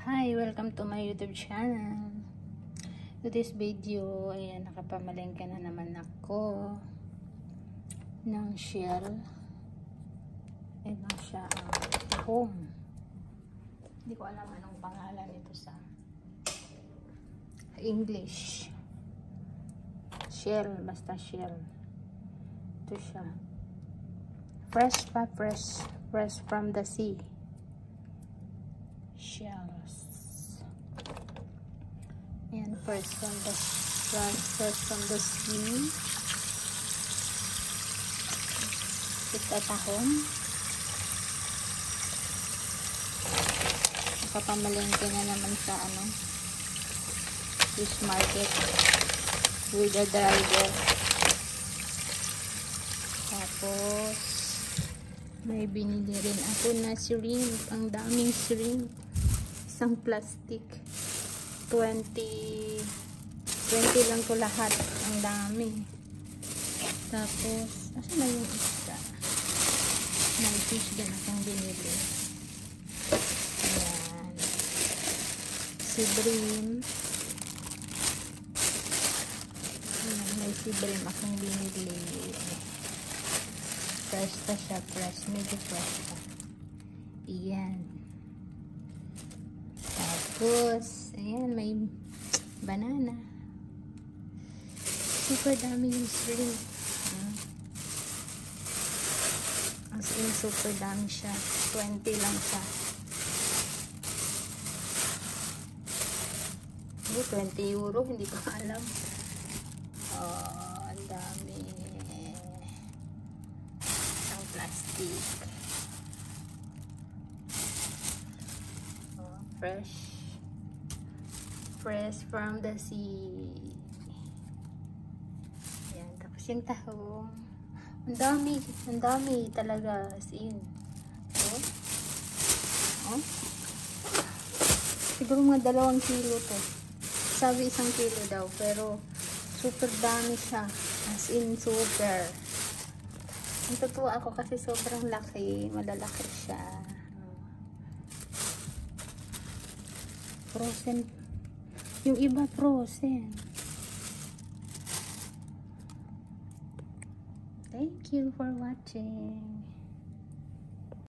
Hi! Welcome to my YouTube channel. Today's video, ayan, nakapamalengke na naman ako ng shell. Ito siya, home. Hindi ko alam anong pangalan ito sa English. Shell, basta shell. Ito siya. Fresh pa, fresh from the sea. Shells. And first from the sea. Itatahon. Nakapamalengke na naman sa fish market with a driver. Tapos may binili rin ako na shrimp. Ang daming shrimp. Isang plastic. 20 lang to lahat. Ang dami. Tapos, asa na yung isa? May fish din akong binili. Ayan. Si Brim. Ayan, may si Brim akong binili. Fresh pa siya. Fresh. Medyo fresh pa. Ayan. Tapos, ayan, may banana. Super dami yung shrimp. As in, super dami siya. 20 lang siya. 20 euro, hindi ko alam. Ang dami. Ang plastic. Fresh from the sea. Ayan, tapos yung tahong. Ang dami talaga, as in. Siguro mga 2 kilo to. Sabi 1 kilo daw, pero super dami siya. As in, super. Natutuwa ako kasi sobrang laki. Malalaki siya. Frozen. Yung iba frozen. Thank you for watching.